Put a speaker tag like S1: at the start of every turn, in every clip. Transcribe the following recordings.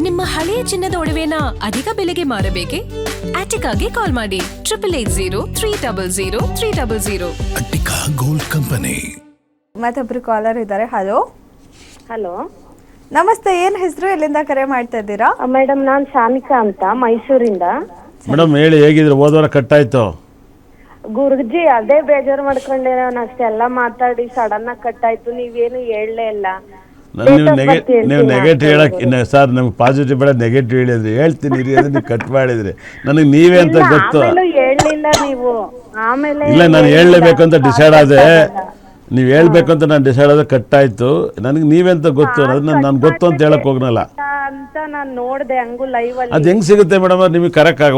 S1: ನಿಮ್ಮ ಹಳೆಯ ಚಿನ್ನದ ಒಡವೆನ ಅಧಿಕ ಬೆಲೆಗೆ ಮಾರಬೇಕೆ? ಆಟಿಕಾಗೆ ಕಾಲ್ ಮಾಡಿ 8880
S2: ಅಟ್ಟಿಕಾ ಗೋಲ್ಡ್ ಕಂಪನಿ.
S3: ಮತ್ತೊಬ್ರು ಕಾಲರ್ ಇದ್ದಾರೆ. ಹಲೋ
S4: ಹಲೋ
S3: ನಮಸ್ತೆ, ಏನ್ ಹೆಸರು, ಎಲ್ಲಿಂದ ಕರೆ ಮಾಡ್ತಾ ಇದ್ದೀರಾ?
S4: ಮೇಡಮ್, ನಾನ್ ಶಾನಿಕಾ ಅಂತ ಮೈಸೂರಿಂದ.
S5: ಮೇಡಮ್ ಹೇಳಿ, ಹೇಗಿದ್ರೆ ಹೋದವಾರ ಕಟ್ಟಾಯ್ತು?
S4: ಗುರುಜಿ ಅದೇ ಬೇಜಾರು ಮಾಡ್ಕೊಂಡೆ, ನಾನು ಅಷ್ಟೆಲ್ಲ ಮಾತಾಡಿ ಸಡನ್ ಆಗಿ ಕಟ್ಟಾಯ್ತು, ನೀವೇನು ಹೇಳಲೇ ಇಲ್ಲ.
S5: ನೀವು ನೆಗೆಟಿವ್ ಹೇಳಕ್ ಸರ್, ನಮ್ಗೆ ಪಾಸಿಟಿವ್ ಬೇಡ, ನೆಗೆಟಿವ್ ಹೇಳಿದ್ರಿ. ಹೇಳ್ತೀನಿ ರೀ, ಅದನ್ನ ನೀವು ಕಟ್ ಮಾಡಿದ್ರಿ. ನನಗೆ ನೀವೇ ಅಂತ ಗೊತ್ತು.
S4: ಹೇಳಲಿಲ್ಲ ನೀವು, ಆಮೇಲೆ
S5: ಇಲ್ಲ, ನಾನು ಹೇಳಲೇಬೇಕು ಅಂತ ಡಿಸೈಡ್ ಆದೆ. ನೀವು ಹೇಳ್ಬೇಕು ಅಂತ ನಾನು ಡಿಸೈಡ್ ಆದ, ಕಟ್ಟಾಯ್ತು. ನನಗೆ ನೀವೇ ಅಂತ ಗೊತ್ತು, ಅದನ್ನ ನಾನು ಗೊತ್ತು ಅಂತ ಹೇಳಕ್ ಹೋಗ್ನಲ್ಲ
S4: ಅಂತ ನಾನು ನೋಡ್ದೆ ಹಂಗು ಲೈವ್ ಅಲ್ಲಿ.
S5: ಅದು ಹೆಂಗ್ ಸಿಗುತ್ತೆ ಮೇಡಮ್? ನಿಮಗೆ ಕರೆಕ್ಟಾಗಿ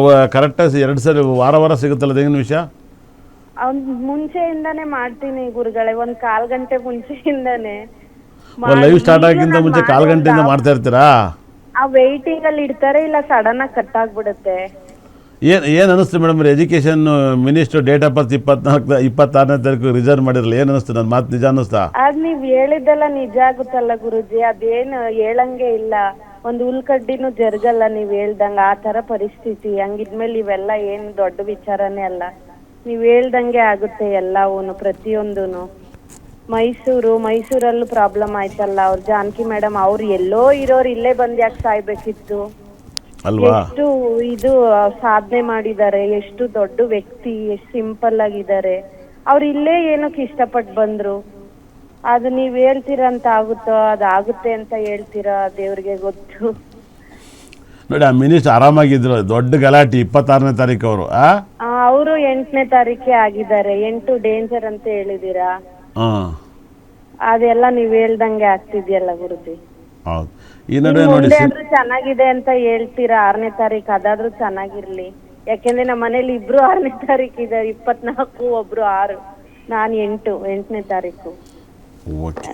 S5: 2 ಸರಿ ವಾರ ಸಿಗುತ್ತಲ್ಲ, ಅದು ಹೆಂಗಿನ ವಿಷಯ?
S4: ಮುಂಚೆಯಿಂದಾನೇ ಮಾಡ್ತೀನಿ ಗುರುಗಳೇ, 1/4 ಗಂಟೆ ಮುಂಚೆಯಿಂದಾನೆ.
S5: ಲೈವ್ ಸ್ಟಾರ್ಟ್ ಆಗಿಂತ ಮುಂಚೆ 1/4 ಗಂಟೆಯಿಂದ ಮಾಡ್ತಾ ಇರ್ತೀರಾ?
S4: ಆ ವೇಟಿಂಗ್ ಅಲ್ಲಿ ಇಡ್ತಾರೆ, ಇಲ್ಲ ಸಡನ್ ಆಗಿ ಕಟ್ ಆಗ್ಬಿಡುತ್ತೆ.
S5: ಏನು ಅನಿಸ್ತು madam? Education minister date of birth 26ನೇ ತಾರೀಕು ರಿಸರ್ವ್ ಮಾಡಿರಲ್ಲ, ಏನು ಅನಿಸ್ತು? ನನ್ನ ಮಾತು ನಿಜ ಅನ್ನಿಸ್ತಾ?
S4: ಅದ್ ನೀವ್ ಹೇಳಿದ್ದೆಲ್ಲ ನಿಜ ಆಗುತ್ತಲ್ಲ ಗುರುಜಿ, ಅದೇನು ಹೇಳಂಗೆ ಇಲ್ಲ, ಒಂದು ಹುಲ್ಕಡ್ಡಿನೂ ಜರುಗಲ್ಲ ನೀವ್ ಹೇಳ್ದಂಗ. ಆ ತರ ಪರಿಸ್ಥಿತಿ. ಹಂಗಿದ್ಮೇಲೆ ಇವೆಲ್ಲ ಏನ್ ದೊಡ್ಡ ವಿಚಾರನೇ ಅಲ್ಲ, ನೀವ್ ಹೇಳ್ದಂಗೆ ಆಗುತ್ತೆ ಎಲ್ಲವೂನು, ಪ್ರತಿಯೊಂದೂನು. ಮೈಸೂರಲ್ಲೂ ಪ್ರಾಬ್ಲಮ್ ಆಯ್ತಲ್ಲ, ಅವ್ರ ಜಾನಕಿ ಮೇಡಮ್ ಅವ್ರು ಎಲ್ಲೋ ಇರೋರು ಇಲ್ಲೇ ಬಂದ್ ಯಾಕೆ ಸಾಯ್ಬೇಕಿತ್ತು? ಎಷ್ಟು ಇದು ಸಾಧನೆ ಮಾಡಿದ್ದಾರೆ, ಎಷ್ಟು ದೊಡ್ಡ ವ್ಯಕ್ತಿ, ಎಷ್ಟು ಸಿಂಪಲ್ ಆಗಿದ್ದಾರೆ. ಅವ್ರು ಇಲ್ಲೇ ಏನಕ್ಕೆ ಇಷ್ಟಪಟ್ಟು ಬಂದ್ರು? ಅದು ನೀವ್ ಹೇಳ್ತೀರಾ ಅಂತ ಆಗುತ್ತೋ, ಅದಾಗುತ್ತೆ ಅಂತ ಹೇಳ್ತೀರಾ, ದೇವ್ರಿಗೆ ಗೊತ್ತು.
S5: ನೋಡಿ, ಆ ಮಿನಿಸ್ಟರ್ ಆರಾಮಾಗಿದ್ರು, ದೊಡ್ಡ ಗಲಾಟೆ 26ನೇ ತಾರೀಕು ಅವರು.
S4: ಅವರು 8ನೇ ತಾರೀಕೆ ಆಗಿದ್ದಾರೆ. 8 ಡೇಂಜರ್ ಅಂತ ಹೇಳಿದೀರಾ, ಅದೆಲ್ಲ ನೀವ್ ಹೇಳ್ದಂಗೆ ಆಗ್ತಿದ್ಯಲ್ಲ ಗುರುಜಿ.
S5: ಹೌದು. ಈ ನಡುವೆ ನೋಡಿ,
S4: ಚೆನ್ನಾಗಿದೆ ಅಂತ ಹೇಳ್ತೀರಾ 6ನೇ ತಾರೀಕು, ಅದಾದ್ರೂ ಚೆನ್ನಾಗಿರ್ಲಿ. ಯಾಕೆಂದ್ರೆ ನಮ್ಮ ಮನೇಲಿ ಇಬ್ರು 6ನೇ ತಾರೀಕು ಇದ್ದಾರೆ, 24, ಒಬ್ರು 6, ನಾನು 8ನೇ ತಾರೀಕು.
S5: ಓಕೆ.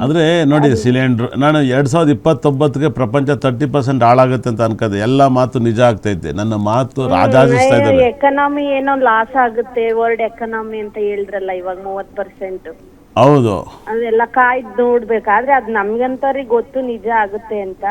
S5: ಆದರೆ ನೋಡಿ, ಸಿಲಿಂಡ್ರು ನಾನು 2029ಗೆ ಪ್ರಪಂಚ 30% ಹಾಳಾಗುತ್ತೆ ಅಂತ ಅನ್ಕೋದೆ. ಎಲ್ಲ ಮಾತು ನಿಜ ಆಗ್ತೈತೆ. ನನ್ನ ಮಾತು ರಾಜಾಜಿಸ್ತಾ ಇದ್ದಾರೆ.
S4: ಎಕನಾಮಿ ಏನೋ ಲಾಸ್ ಆಗುತ್ತೆ, ವರ್ಲ್ಡ್ ಎಕನಾಮಿ ಅಂತ ಹೇಳಿದ್ರಲ್ಲ ಇವಾಗ 30%.
S5: ಹೌದು,
S4: ಅದೆಲ್ಲ ಕಾಯ್ದು ನೋಡ್ಬೇಕಾದ್ರೆ ಅದ್ ನಮ್ಗಂತವ್ರಿಗೆ ಗೊತ್ತು ನಿಜ ಆಗುತ್ತೆ ಅಂತ.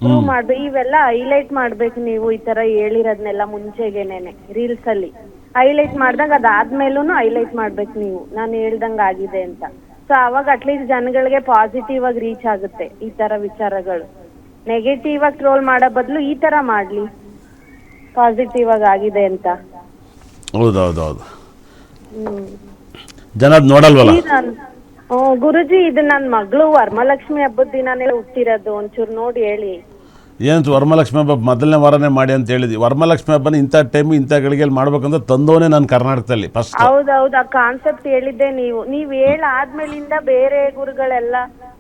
S4: ಪ್ರೂವ್ ಮಾಡ್ಬೇಕು, ಇವೆಲ್ಲ ಹೈಲೈಟ್ ಮಾಡ್ಬೇಕು ನೀವು. ಈ ತರ ಹೇಳಿರೋದ್ನೆಲ್ಲ ಮುಂಚೆಗೆನೇನೆ ರೀಲ್ಸ್ ಅಲ್ಲಿ ಹೈಲೈಟ್ ಮಾಡ್ದಾಗ ಅದಾದ್ಮೇಲೂ ಹೈಲೈಟ್ ಮಾಡ್ಬೇಕು ನೀವು, ನಾನು ಹೇಳ್ದಂಗ ಆಗಿದೆ ಅಂತ. ಸೊ ಅವಾಗ ಅಟ್ಲೀಸ್ಟ್ ಜನಗಳಿಗೆ ಪಾಸಿಟಿವ್ ಆಗಿ ರೀಚ್ ಆಗುತ್ತೆ ಈ ತರ ವಿಚಾರಗಳು. ನೆಗೆಟಿವ್ ಆಗಿ ಟ್ರೋಲ್ ಮಾಡೋ ಬದಲು ಈ ತರ ಮಾಡ್ಲಿ, ಪಾಸಿಟಿವ್ ಆಗಿ ಆಗಿದೆ ಅಂತ.
S5: ಹೌದೌದೌದು, ಜನ ನೋಡಲ್ವಲ್ಲ.
S4: ಗುರುಜಿ, ಇದು ನನ್ನ ಮಗಳು ವರಮಹಾಲಕ್ಷ್ಮಿ ಹಬ್ಬದ ದಿನಾನೇ ಹುಟ್ಟಿರೋದು, ಒಂಚೂರು ನೋಡಿ ಹೇಳಿ.
S5: ಏನು ವರಮಹಾಲಕ್ಷ್ಮಿ ಹಬ್ಬ ಮೊದಲನೇ ವಾರನೇ ಮಾಡಿ ಅಂತ ಹೇಳಿದ್ವಿ. ವರಮಹಾಲಕ್ಷ್ಮಿ ಹಬ್ಬನ ಇಂಥ ಟೈಮ್ ಇಂಥ ಗಳಿಗೆಯಲ್ಲಿ ಮಾಡ್ಬೇಕಂತ ತಂದವನೇ ನಾನು ಕರ್ನಾಟಕದಲ್ಲಿ ಫಸ್ಟ್.
S4: ಹೌದೌದು, ಆ ಕಾನ್ಸೆಪ್ಟ್ ಹೇಳಿದ್ದೆ ನೀವ್ ಹೇಳಾದ್ಮೇಲಿಂದ ಬೇರೆ ಗುರುಗಳೆಲ್ಲ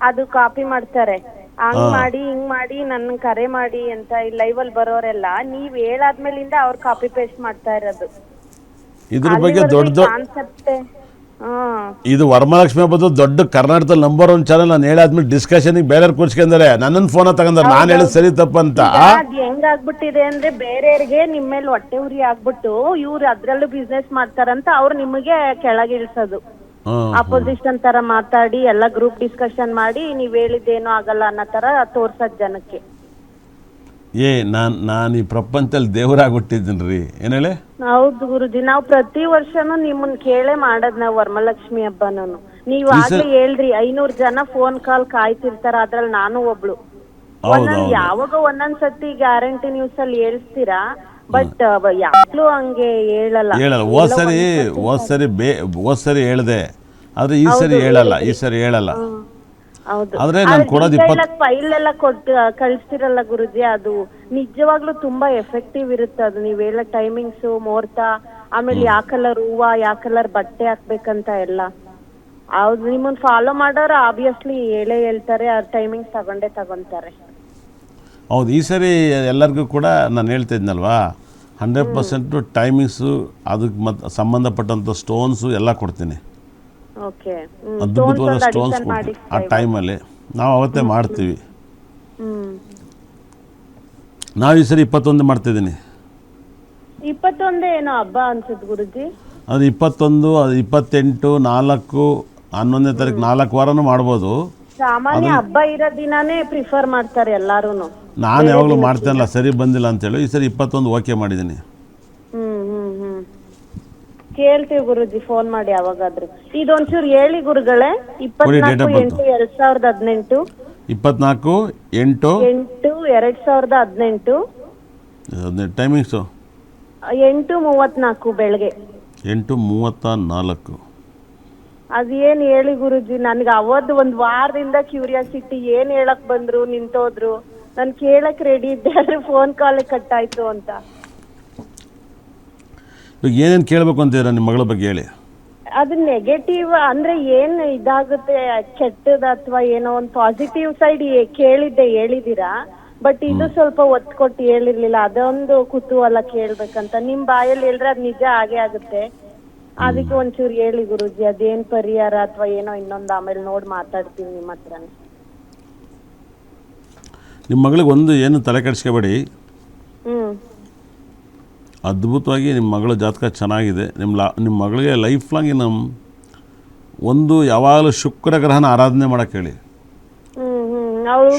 S4: ಅದು ಕಾಪಿ ಮಾಡ್ತಾರೆ. ಹಂಗ್ ಮಾಡಿ ಹಿಂಗ್ ಮಾಡಿ ನನ್ನ ಕರೆ ಮಾಡಿ ಅಂತ ಲೈವ್ ಅಲ್ಲಿ ಬರೋರೆಲ್ಲ ನೀವ್ ಹೇಳಾದ್ಮೇಲಿಂದ ಅವ್ರು ಕಾಪಿ ಪೇಸ್ಟ್ ಮಾಡ್ತಾ ಇರೋದು.
S5: ಇದ್ರ ಬಗ್ಗೆ ದೊಡ್ಡ
S4: ಕಾನ್ಸೆಪ್ಟ್
S5: ಇದು ವರಮಹಾಲಕ್ಷ್ಮಿ ಹಬ್ಬದ ದೊಡ್ಡ ಕರ್ನಾಟಕದಲ್ಲಿ ನಂಬರ್ 1 ಚಾನಲ್. ನಾನು ಹೇಳಾದ್ಮೇಲೆ ಡಿಸ್ಕಷನ್ ಬೇರೆಯವ್ರು ಕೂರ್ಸ್ಕೊಂಡ್ರೆ ನನ್ನ ಫೋನ್ ತಗೊಂಡ್ರೆ ನಾನು ಹೇಳಿದ್ ಸರಿ ತಪ್ಪಂತ.
S4: ಅದ್ ಹೆಂಗಾಗ್ಬಿಟ್ಟಿದೆ ಅಂದ್ರೆ ಬೇರೆಯವ್ರಿಗೆ ನಿಮ್ಮ ಮೇಲೆ ಹೊಟ್ಟೆ ಉರಿ ಆಗ್ಬಿಟ್ಟು ಇವ್ರು ಅದ್ರಲ್ಲೂ ಬಿಸ್ನೆಸ್ ಮಾಡ್ತಾರಂತ ಅವ್ರು ನಿಮಗೆ ಕೆಳಗಿಳಿಸೋದು. ಅಪೋಸಿಷನ್ ತರ ಮಾತಾಡಿ ಎಲ್ಲ ಗ್ರೂಪ್ ಡಿಸ್ಕಷನ್ ಮಾಡಿ ನೀವ್ ಹೇಳಿದ್ದೇನೋ ಆಗಲ್ಲ ಅನ್ನೋ ತರ ತೋರ್ಸೋದ್ ಜನಕ್ಕೆ.
S5: ನಾನು ಈ ಪ್ರಪಂಚದಲ್ಲಿ ದೇವರಾಗ್ಬಿಟ್ಟಿದ್ದೀನಿ ರೀ. ಏನ್ ಹೇಳಿ?
S4: ಹೌದು ಗುರುಜಿ, ನಾವು ಪ್ರತಿ ವರ್ಷನೂ ನಿಮ್ಮನ್ ಕೇಳೇ ಮಾಡದ್ ನಾವು ವರಮಹಾಲಕ್ಷ್ಮಿ ಹಬ್ಬನೂ. ನೀವ್ ಆಗ್ಲೇ ಹೇಳ್ರಿ 500 ಜನ ಫೋನ್ ಕಾಲ್ ಕಾಯ್ತಿರ್ತಾರ, ಅದ್ರಲ್ಲಿ ನಾನು ಒಬ್ಳು. ಯಾವಾಗ ಒಂದೊಂದ್ಸತಿ ಗ್ಯಾರಂಟಿ ನ್ಯೂಸ್ ಅಲ್ಲಿ ಹೇಳ್ತೀರಾ, ಬಟ್ ಯಾವಾಗ್ಲೂ ಹಂಗೆ ಹೇಳಲ್ಲ.
S5: ಹೋದ್ ಸರಿ ಹೇಳ್ದೆ, ಆದ್ರೆ ಈ ಸರಿ ಹೇಳಲ್ಲ. ಆದ್ರೆ ನಾನು ಕೊಡೋದು
S4: ಫೈಲ್ ಎಲ್ಲ ಕೊಟ್ಟು ಕಳಿಸ್ತಿರಲ್ಲ ಗುರುಜಿ, ಅದು ನಿಜವಾಗ್ಲೂ ತುಂಬಾ ಎಫೆಕ್ಟಿವ್ ಇರುತ್ತೆ. ಅದು ನೀವ್ ಹೇಳೋ ಟೈಮಿಂಗ್ಸ್, ಮುಹೂರ್ತ, ಆಮೇಲೆ ಯಾವ ಕಲರ್ ಹೂವ, ಯಾವ ಕಲರ್ ಬಟ್ಟೆ ಹಾಕ್ಬೇಕಂತ ಎಲ್ಲ. ಹೌದು, ನಿಮ್ಮನ್ನ ಫಾಲೋ ಮಾಡೋರು ಆಬ್ವಿಯಸ್ಲಿ ಹೇಳ್ತಾರೆ, ಆ ಟೈಮಿಂಗ್ಸ್ ತಗೊಂತಾರೆ.
S5: ಹೌದು, ಈ ಸರಿ ಎಲ್ಲರಿಗೂ ಕೂಡ ನಾನು ಹೇಳ್ತಾ ಇದ್ನಲ್ವಾ, 100% ಟೈಮಿಂಗ್ಸು, ಅದಕ್ಕೆ ಸಂಬಂಧಪಟ್ಟಂಥ ಸ್ಟೋನ್ಸು ಎಲ್ಲ ಕೊಡ್ತೀನಿ. ಅದ್ಭುತವಾದ ಸ್ಟೋನ್ಸ್ ಕೊಡ್ತೀನಿ ಆ ಟೈಮಲ್ಲಿ. ನಾವು ಅವತ್ತೇ ಮಾಡ್ತೀವಿ. ನಾವು ಈ ಸರಿ 21 ಮಾಡ್ತಿದ್ದೀನಿ.
S4: 21 ಏನೋ ಹಬ್ಬ ಅನ್ಸುತ್ತೆ ಗುರುಜಿ.
S5: ಅದು 21, ಅದು 28, 4, 11ನೇ ತಾರೀಕು 4 ವಾರನೂ ಮಾಡ್ಬೋದು.
S4: ಸಾಮಾನ್ಯ ಹಬ್ಬ ಇರೋ ದಿನಾನೇ ಪ್ರಿಫರ್ ಮಾಡ್ತಾರೆ ಎಲ್ಲಾರು.
S5: ನಾನು ಯಾವಾಗಲೂ ಮಾಡ್ತೇನಲ್ಲ ಸರಿ ಬಂದಿಲ್ಲ ಅಂತೇಳಿ ಈ ಸರಿ 21 ಓಕೆ ಮಾಡಿದ್ದೀನಿ.
S4: ಕೇಳ್ತೀವಿ ಗುರುಜಿ ಫೋನ್ ಮಾಡಿ ಯಾವಾಗಾದ್ರೂ. ಇದೊಂಚೂರು ಹೇಳಿ ಗುರುಗಳೇ.
S5: date of birth.
S4: 24/8/2018
S5: 24/8/2018 ಟೈಮಿಂಗ್ಸು
S4: 8:34 ಬೆಳಗ್ಗೆ.
S5: 8:34.
S4: ಅದೇನ್ ಹೇಳಿ ಗುರುಜಿ, ನನ್ಗೆ ಅವತ್ತು ಒಂದ್ ವಾರದಿಂದ ಕ್ಯೂರಿಯಾಸಿಟಿ, ಏನ್ ಹೇಳಕ್ ಬಂದ್ರು ನಿಂತೋದ್ರು, ನನ್ ಕೇಳಕ್ ರೆಡಿ ಇದ್ದೆ, ಆದ್ರೆ ಫೋನ್ ಕಾಲೇ ಕಟ್ ಆಯ್ತು ಅಂತ.
S5: ಈಗ ಏನೇನು ಕೇಳಬೇಕು ಅಂತೀರಾ ನಿಮ್ಮ ಮಗಳ ಬಗ್ಗೆ ಹೇಳಿ.
S4: ಅದು ನೆಗೆಟಿವ್ ಅಂದ್ರೆ ಏನ್ ಇದಾಗುತ್ತೆ, ಕೆಟ್ಟದ ಅಥವಾ ಏನೋ ಒಂದು ಪಾಸಿಟಿವ್ ಸೈಡ್ ಹೇಳಿದೀರಾ, ಬಟ್ ಇದು ಸ್ವಲ್ಪ ಒತ್ತು ಕೊಟ್ಟು ಹೇಳಿರ್ಲಿಲ್ಲ. ಅದೊಂದು ಕುತೂಹಲ ಕೇಳ್ಬೇಕಂತ. ನಿಮ್ ಬಾಯಲ್ಲಿ ಹೇಳಿದ್ರೆ ಅದ್ ನಿಜ ಆಗೇ ಆಗುತ್ತೆ. ಅದಕ್ಕೆ ಒಂಚೂರು ಹೇಳಿ ಗುರುಜಿ, ಅದೇನ್ ಪರಿಹಾರ ಅಥವಾ ಏನೋ ಇನ್ನೊಂದು ಆಮೇಲೆ ನೋಡಿ ಮಾತಾಡ್ತೀವಿ ನಿಮ್ಮ ಹತ್ರನೇ.
S5: ನಿಮ್ಮ ಮಗಳಿಗೆ ಒಂದು ಏನು ತಲೆ ಕೆಡಿಸ್ಕೋಬೇಡಿ. ಅದ್ಭುತವಾಗಿ ನಿಮ್ಮ ಮಗಳ ಜಾತಕ ಚೆನ್ನಾಗಿದೆ. ನಿಮ್ಮ ಮಗಳಿಗೆ ಲೈಫ್ ಲಾಂಗ್ ಇನ್ನು ಒಂದು ಯಾವಾಗಲೂ ಶುಕ್ರ ಗ್ರಹನ ಆರಾಧನೆ ಮಾಡಕ್ಕೆ ಹೇಳಿ.
S4: ಅವಳು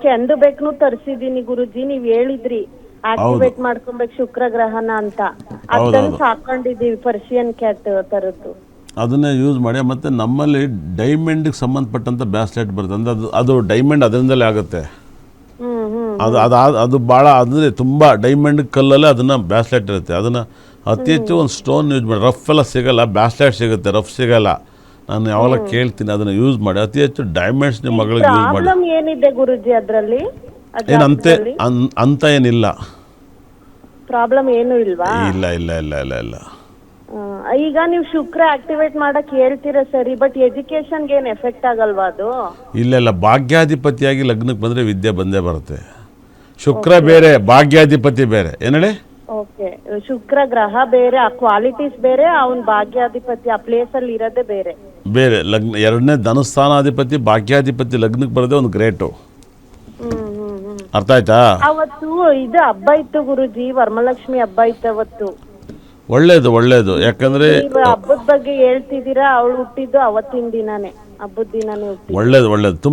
S4: ಕೆಂದು ಬೇಕನು ತರಿಸಿದೀನಿ ಗುರುಜಿ, ನೀವ್ ಹೇಳಿದ್ರಿ ಆಕ್ಟಿವೇಟ್ ಮಾಡ್ಕೊಬೇಕು ಶುಕ್ರ ಗ್ರಹನ ಅಂತ. ಅದನ್ನ ಸಾಕೊಂಡಿದೀವಿ, ಪರ್ಷಿಯನ್ ಕ್ಯಾಟ್ ತರದ್ದು. ಅದನ್ನೇ
S5: ಯೂಸ್ ಮಾಡಿ. ಮತ್ತು ನಮ್ಮಲ್ಲಿ ಡೈಮಂಡ್ಗೆ ಸಂಬಂಧಪಟ್ಟಂಥ ಬ್ಯಾಸ್ಲೆಟ್ ಬರುತ್ತೆ, ಅಂದರೆ ಅದು ಡೈಮಂಡ್ ಅದರಿಂದಲೇ ಆಗುತ್ತೆ. ಅದು ಭಾಳ ಅಂದರೆ ತುಂಬ ಡೈಮಂಡ್ ಕಲ್ಲಲ್ಲೇ ಅದನ್ನು ಬ್ಯಾಸ್ಲೆಟ್ ಇರುತ್ತೆ. ಅದನ್ನು ಅತಿ ಹೆಚ್ಚು ಒಂದು ಸ್ಟೋನ್ ಯೂಸ್ ಮಾಡಿ. ರಫ್ ಎಲ್ಲ ಸಿಗೋಲ್ಲ, ಬ್ಯಾಸ್ಲೆಟ್ ಸಿಗುತ್ತೆ, ರಫ್ ಸಿಗೋಲ್ಲ. ನಾನು ಯಾವಾಗ ಕೇಳ್ತೀನಿ ಅದನ್ನು ಯೂಸ್ ಮಾಡಿ. ಅತಿ ಹೆಚ್ಚು ಡೈಮಂಡ್ಸ್ ನಿಮ್ಮ ಮಗಳಿಗೆ ಯೂಸ್ ಮಾಡಿ.
S4: ಏನಿದೆ ಗುರುಜಿ ಅದರಲ್ಲಿ?
S5: ಏನಂತೆ ಅಂತ ಏನಿಲ್ಲ.
S4: ಪ್ರಾಬ್ಲಮ್ ಏನು ಇಲ್ವಾ?
S5: ಇಲ್ಲ ಇಲ್ಲ ಇಲ್ಲ ಇಲ್ಲ ಇಲ್ಲ.
S4: ಈಗ ನೀವು ಶುಕ್ರ ಆಕ್ಟಿವೇಟ್ ಮಾಡಕ್ ಹೇಳ್ತೀರಾ ಸರಿ, ಬಟ್ ಎಜುಕೇಶನ್ಗೆ ಏನು ಎಫೆಕ್ಟ್ ಆಗಲ್ವಾ ಅದು?
S5: ಇಲ್ಲ ಇಲ್ಲ, ಭಾಗ್ಯಾಧಿಪತಿಯಾಗಿ ಲಗ್ನಕ್ಕೆ ಬಂದರೆ ವಿದ್ಯೆ ಬಂದೇ ಬರುತ್ತೆ. ಶುಕ್ರ ಬೇರೆ, ಭಾಗ್ಯಾಧಿಪತಿ ಬೇರೆ. ಏನೇಳಿ?
S4: ಓಕೆ, ಶುಕ್ರ ಗ್ರಹ ಬೇರೆ, ಆ ಕ್ವಾಲಿಟೀಸ್ ಬೇರೆ, ಅವನ್ ಭಾಗ್ಯಾಧಿಪತಿ ಆ ಪ್ಲೇಸ್ ಅಲ್ಲಿ ಇರೋದೇ ಬೇರೆ.
S5: ಲಗ್ನ ಎರಡನೇ ಧನಸ್ಥಾನಾಧಿಪತಿ ಭಾಗ್ಯಾಧಿಪತಿ ಲಗ್ನಕ್ಕೆ ಬರೋದೇ ಒಂದು ಗ್ರೇಟು. ಅರ್ಥ ಆಯ್ತಾ?
S4: ಅವತ್ತು ಇದು ಹಬ್ಬ ಇತ್ತು ಗುರುಜಿ, ವರಮಲಕ್ಷ್ಮಿ ಹಬ್ಬ ಇತ್ತು ಅವತ್ತು.
S5: ಒಳ್ಳೇದು. ಯಾಕಂದ್ರೆ
S4: ಹಬ್ಬದ ಬಗ್ಗೆ ಹೇಳ್ತಿದ್ದೀರಾ, ಅವಳು ಹುಟ್ಟಿದ್ದು ಅವತ್ತಿನ ದಿನಾನೇ, ಹಬ್ಬದ ದಿನಾನೇ ಹುಟ್ಟಿದ್ದು.
S5: ಒಳ್ಳೇದು. ತುಂಬ